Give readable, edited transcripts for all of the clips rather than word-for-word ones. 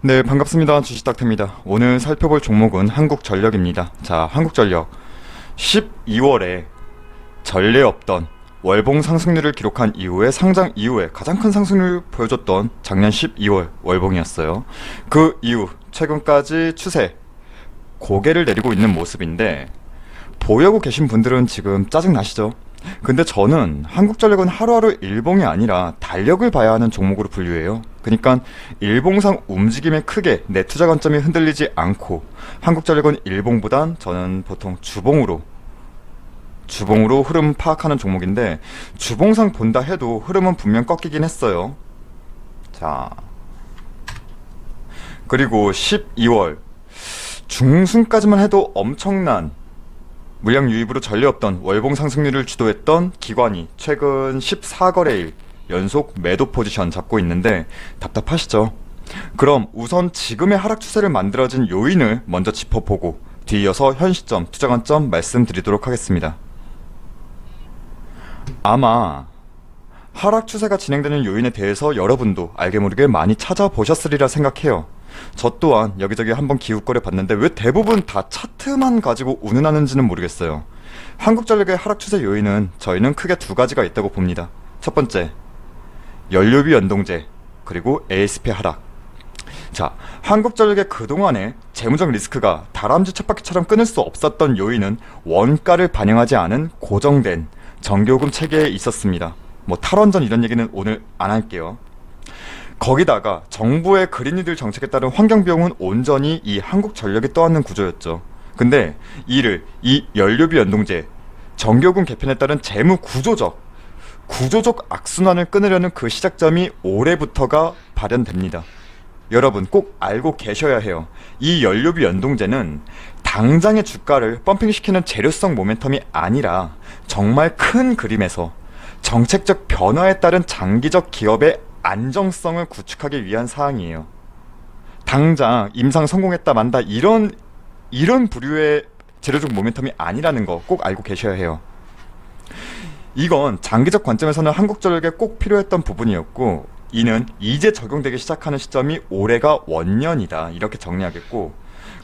네, 반갑습니다. 주식닥터입니다. 오늘 살펴볼 종목은 한국전력입니다. 자, 한국전력 12월에 전례 없던 월봉 상승률을 기록한 이후에 상장 이후에 가장 큰 상승률을 보여줬던 작년 12월 월봉이었어요. 그 이후 최근까지 추세 고개를 내리고 있는 모습인데 보유하고 계신 분들은 지금 짜증 나시죠? 근데 저는 한국전력은 하루하루 일봉이 아니라 달력을 봐야 하는 종목으로 분류해요. 그러니까 일봉상 움직임에 크게 내 투자 관점이 흔들리지 않고 한국전력은 일봉보단 저는 보통 주봉으로 흐름 파악하는 종목인데 주봉상 본다 해도 흐름은 분명 꺾이긴 했어요. 자, 그리고 12월 중순까지만 해도 엄청난 물량 유입으로 전례 없던 월봉 상승률을 주도했던 기관이 최근 14거래일 연속 매도 포지션 잡고 있는데 답답하시죠? 그럼 우선 지금의 하락 추세를 만들어진 요인을 먼저 짚어보고 뒤이어서 현 시점 투자 관점 말씀드리도록 하겠습니다. 아마 하락 추세가 진행되는 요인에 대해서 여러분도 알게 모르게 많이 찾아보셨으리라 생각해요. 저 또한 여기저기 한번 기웃거려 봤는데 왜 대부분 다 차트만 가지고 운운하는지는 모르겠어요. 한국전력의 하락 추세 요인은 저희는 크게 두 가지가 있다고 봅니다. 첫 번째, 연료비 연동제, 그리고 ASP 하락. 자, 한국전력의 그동안의 재무적 리스크가 다람쥐 쳇바퀴처럼 끊을 수 없었던 요인은 원가를 반영하지 않은 고정된 정기요금 체계에 있었습니다. 뭐 탈원전 이런 얘기는 오늘 안 할게요. 거기다가 정부의 그린니들 정책에 따른 환경비용은 온전히 이 한국전력이 떠안는 구조였죠. 근데 이 연료비 연동제, 정기요금 개편에 따른 재무 구조적 악순환을 끊으려는 그 시작점이 올해부터가 발현됩니다. 여러분 꼭 알고 계셔야 해요. 이 연료비 연동제는 당장의 주가를 펌핑시키는 재료성 모멘텀이 아니라 정말 큰 그림에서 정책적 변화에 따른 장기적 기업의 안정성을 구축하기 위한 사항이에요. 당장 임상 성공했다 만다 이런 부류의 재료적 모멘텀이 아니라는 거 꼭 알고 계셔야 해요. 이건 장기적 관점에서는 한국전력에 꼭 필요했던 부분이었고 이는 이제 적용되기 시작하는 시점이 올해가 원년이다 이렇게 정리하겠고,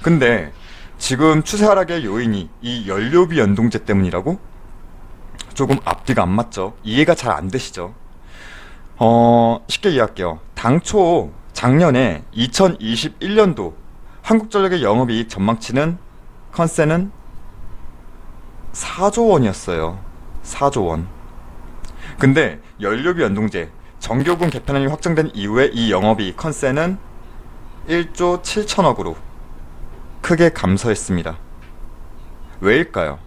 근데 지금 추세 하락의 요인이 이 연료비 연동제 때문이라고? 조금 앞뒤가 안 맞죠? 이해가 잘 안 되시죠? 쉽게 이해할게요. 당초 작년에 2021년도 한국전력의 영업이익 전망치는 컨센은 4조 원이었어요. 4조 원. 근데 연료비 연동제, 정기요금 개편안이 확정된 이후에 이 영업이익 컨센은 1조 7천억으로 크게 감소했습니다. 왜일까요?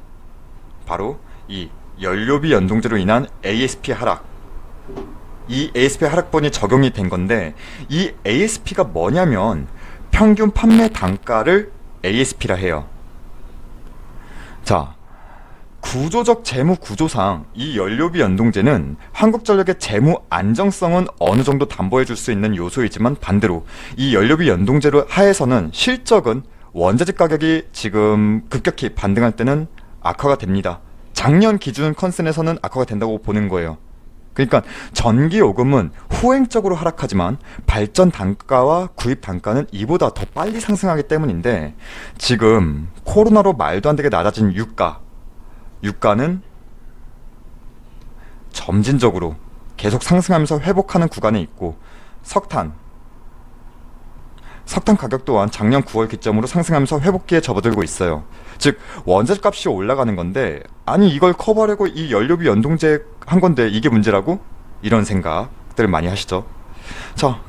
바로 이 연료비 연동제로 인한 ASP 하락. 이 ASP 하락분이 적용이 된 건데 이 ASP가 뭐냐면 평균 판매 단가를 ASP라 해요. 자, 구조적 재무 구조상 이 연료비 연동제는 한국전력의 재무 안정성은 어느 정도 담보해 줄 수 있는 요소이지만 반대로 이 연료비 연동제로 하에서는 실적은 원자재 가격이 지금 급격히 반등할 때는 악화가 됩니다. 작년 기준 컨센에서는 악화가 된다고 보는 거예요. 그러니까 전기요금은 후행적으로 하락하지만 발전 단가와 구입 단가는 이보다 더 빨리 상승하기 때문인데 지금 코로나로 말도 안 되게 낮아진 유가는 점진적으로 계속 상승하면서 회복하는 구간에 있고 석탄 가격 또한 작년 9월 기점으로 상승하면서 회복기에 접어들고 있어요. 즉 원자재 값이 올라가는 건데 아니 이걸 커버하려고 이 연료비 연동제 한 건데 이게 문제라고? 이런 생각들 많이 하시죠. 자,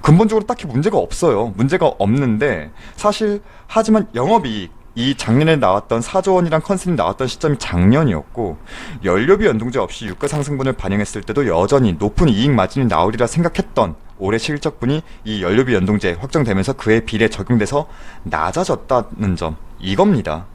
근본적으로 딱히 문제가 없어요. 문제가 없는데 사실 하지만 영업이익 이 작년에 나왔던 4조 원이란 컨셉이 나왔던 시점이 작년이었고 연료비 연동제 없이 유가 상승분을 반영했을 때도 여전히 높은 이익 마진이 나오리라 생각했던 올해 실적분이 이 연료비 연동제 확정되면서 그에 비례 적용돼서 낮아졌다는 점, 이겁니다.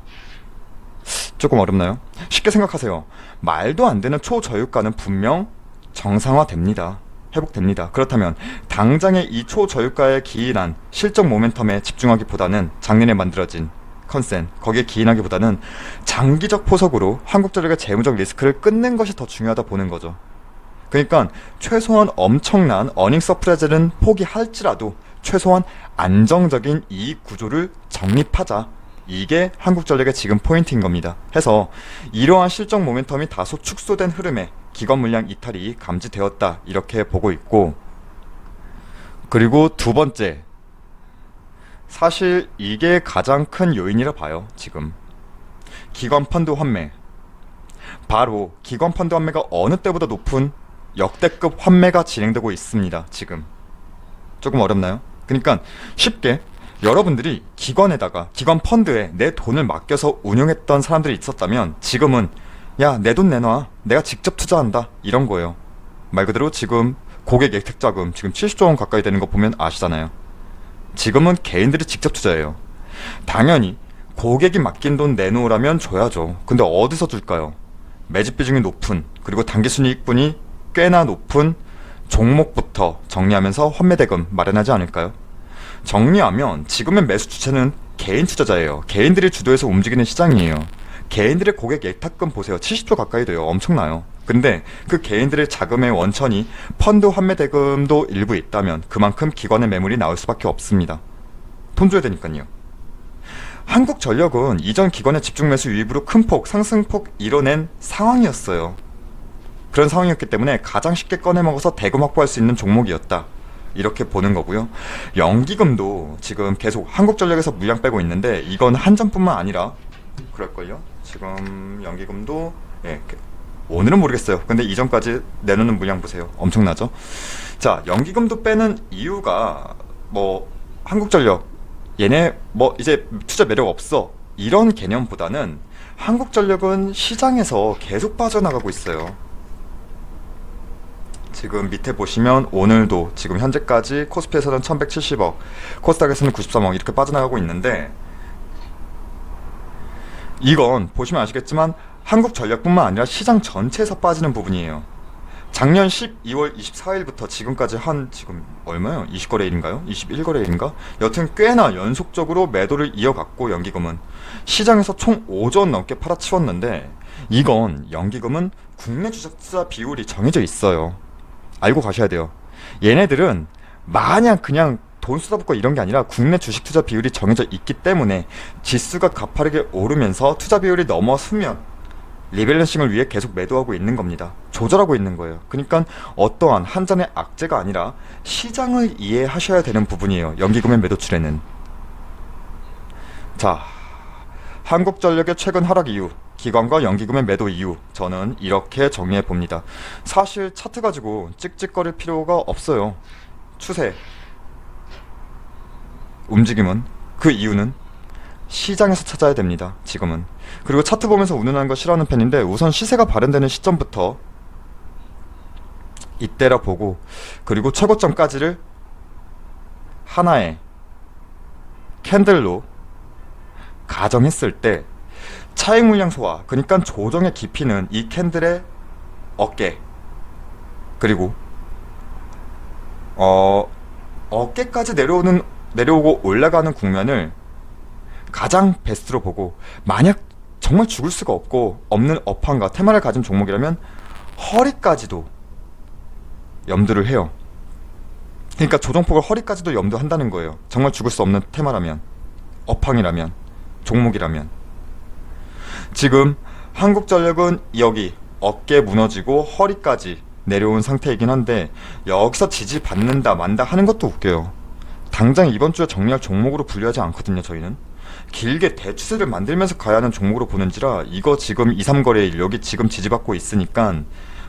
조금 어렵나요? 쉽게 생각하세요. 말도 안 되는 초저유가는 분명 정상화됩니다. 회복됩니다. 그렇다면 당장의 이 초저유가에 기인한 실적 모멘텀에 집중하기보다는 작년에 만들어진 컨센 거기에 기인하기보다는 장기적 포석으로 한국전력의 재무적 리스크를 끊는 것이 더 중요하다 보는 거죠. 그러니까 최소한 엄청난 어닝 서프라이즈는 포기할지라도 최소한 안정적인 이익 구조를 정립하자. 이게 한국전력의 지금 포인트인 겁니다. 해서 이러한 실적 모멘텀이 다소 축소된 흐름에 기관 물량 이탈이 감지되었다. 이렇게 보고 있고, 그리고 두 번째, 사실 이게 가장 큰 요인이라 봐요. 지금 기관 펀드 환매, 바로 기관 펀드 환매가 어느 때보다 높은 역대급 환매가 진행되고 있습니다. 지금 조금 어렵나요? 그러니까 쉽게 여러분들이 기관에다가 기관 펀드에 내 돈을 맡겨서 운용했던 사람들이 있었다면 지금은 야, 내 돈 내놔, 내가 직접 투자한다, 이런 거예요. 말 그대로 지금 고객 예탁자금 지금 70조 원 가까이 되는 거 보면 아시잖아요. 지금은 개인들이 직접 투자해요. 당연히 고객이 맡긴 돈 내놓으라면 줘야죠. 근데 어디서 줄까요? 매집 비중이 높은, 그리고 당기순이익분이 꽤나 높은 종목부터 정리하면서 환매대금 마련하지 않을까요? 정리하면 지금의 매수 주체는 개인 투자자예요. 개인들이 주도해서 움직이는 시장이에요. 개인들의 고객 예탁금 보세요. 70조 가까이 돼요. 엄청나요. 근데 그 개인들의 자금의 원천이 펀드 환매 대금도 일부 있다면 그만큼 기관의 매물이 나올 수밖에 없습니다. 돈 줘야 되니까요. 한국전력은 이전 기관의 집중 매수 유입으로 큰 폭, 상승폭 이뤄낸 상황이었어요. 그런 상황이었기 때문에 가장 쉽게 꺼내 먹어서 대금 확보할 수 있는 종목이었다. 이렇게 보는 거고요. 연기금도 지금 계속 한국전력에서 물량 빼고 있는데 이건 한전뿐만 아니라 그럴걸요. 지금 연기금도 오늘은 모르겠어요. 근데 이전까지 내놓는 물량 보세요. 엄청나죠? 자, 연기금도 빼는 이유가 뭐 한국전력 얘네 뭐 이제 투자 매력 없어 이런 개념보다는 한국전력은 시장에서 계속 빠져나가고 있어요. 지금 밑에 보시면 오늘도 지금 현재까지 코스피에서는 1170억, 코스닥에서는 93억 이렇게 빠져나가고 있는데, 이건 보시면 아시겠지만 한국전력뿐만 아니라 시장 전체에서 빠지는 부분이에요. 작년 12월 24일부터 지금까지 한 지금 얼마요? 20거래일인가요? 21거래일인가? 여튼 꽤나 연속적으로 매도를 이어갔고, 연기금은 시장에서 총 5조 원 넘게 팔아치웠는데, 이건 연기금은 국내 주식 투자 비율이 정해져 있어요. 알고 가셔야 돼요. 얘네들은 마냥 그냥 돈 쏟아붓고 이런 게 아니라 국내 주식 투자 비율이 정해져 있기 때문에 지수가 가파르게 오르면서 투자 비율이 넘어서면 리밸런싱을 위해 계속 매도하고 있는 겁니다. 조절하고 있는 거예요. 그러니까 어떠한 한전의 악재가 아니라 시장을 이해하셔야 되는 부분이에요. 연기금의 매도출에는. 자, 한국전력의 최근 하락 이유, 기관과 연기금의 매도 이유, 저는 이렇게 정리해 봅니다. 사실 차트 가지고 찍찍거릴 필요가 없어요. 추세, 움직임은, 그 이유는 시장에서 찾아야 됩니다. 지금은. 그리고 차트 보면서 운운하는 거 싫어하는 편인데, 우선 시세가 발현되는 시점부터 이때라 보고, 그리고 최고점까지를 하나의 캔들로 가정했을 때 차익 물량 소화, 그러니까 조정의 깊이는 이 캔들의 어깨, 그리고 어깨까지 내려오고 올라가는 국면을 가장 베스트로 보고, 만약 정말 죽을 수가 없는 업황과 테마를 가진 종목이라면 허리까지도 염두를 해요. 그러니까 조정폭을 허리까지도 염두한다는 거예요. 정말 죽을 수 없는 테마라면, 업황이라면, 종목이라면. 지금 한국전력은 여기 어깨 무너지고 허리까지 내려온 상태이긴 한데, 여기서 지지받는다 만다 하는 것도 웃겨요. 당장 이번 주에 정리할 종목으로 분류하지 않거든요. 저희는 길게 대추세를 만들면서 가야 하는 종목으로 보는지라, 이거 지금 2, 3거래일 여기 지금 지지받고 있으니까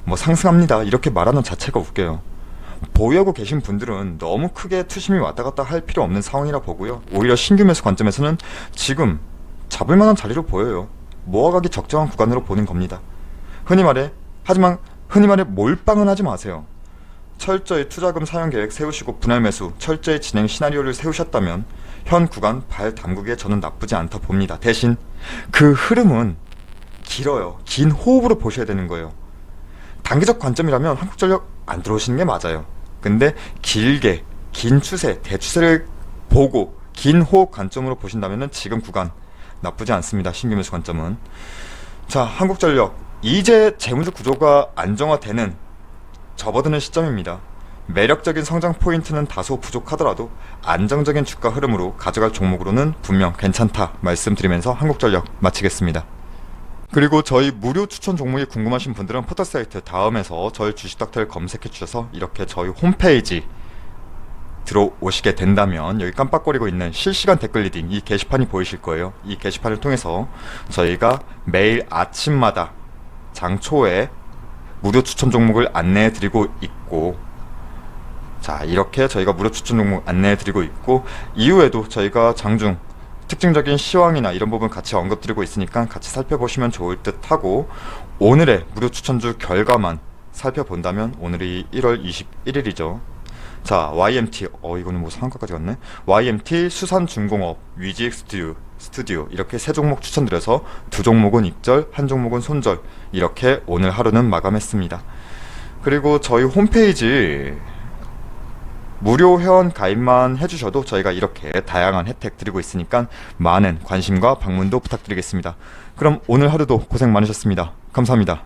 뭐 상승합니다 이렇게 말하는 자체가 웃겨요. 보유하고 계신 분들은 너무 크게 투심이 왔다 갔다 할 필요 없는 상황이라 보고요. 오히려 신규 매수 관점에서는 지금 잡을 만한 자리로 보여요. 모아가기 적정한 구간으로 보는 겁니다. 하지만 흔히 말해 몰빵은 하지 마세요. 철저히 투자금 사용 계획 세우시고 분할 매수, 철저히 진행 시나리오를 세우셨다면 현 구간 발 담그기에 저는 나쁘지 않다 봅니다. 대신 그 흐름은 길어요. 긴 호흡으로 보셔야 되는 거예요. 단기적 관점이라면 한국전력 안 들어오시는 게 맞아요. 근데 길게 긴 추세, 대추세를 보고 긴 호흡 관점으로 보신다면 지금 구간 나쁘지 않습니다. 신규 매수 관점은. 자, 한국전력 이제 재무적 구조가 안정화되는, 접어드는 시점입니다. 매력적인 성장 포인트는 다소 부족하더라도 안정적인 주가 흐름으로 가져갈 종목으로는 분명 괜찮다 말씀드리면서 한국전력 마치겠습니다. 그리고 저희 무료 추천 종목이 궁금하신 분들은 포털사이트 다음에서 저희 주식닥터를 검색해 주셔서 이렇게 저희 홈페이지 들어오시게 된다면 여기 깜빡거리고 있는 실시간 댓글 리딩 이 게시판이 보이실 거예요. 이 게시판을 통해서 저희가 매일 아침마다 장초에 무료 추천 종목을 안내해 드리고 있고, 자 이렇게 저희가 무료 추천 종목 안내해 드리고 있고, 이후에도 저희가 장중 특징적인 시황이나 이런 부분 같이 언급드리고 있으니까 같이 살펴보시면 좋을 듯 하고, 오늘의 무료 추천주 결과만 살펴본다면 오늘이 1월 21일이죠. 자, YMT, 이거는 뭐 상한가까지 갔네. YMT, 수산중공업, 위지익 스튜디오 이렇게 세 종목 추천드려서 두 종목은 입절, 한 종목은 손절 이렇게 오늘 하루는 마감했습니다. 그리고 저희 홈페이지 무료 회원 가입만 해주셔도 저희가 이렇게 다양한 혜택 드리고 있으니까 많은 관심과 방문도 부탁드리겠습니다. 그럼 오늘 하루도 고생 많으셨습니다. 감사합니다.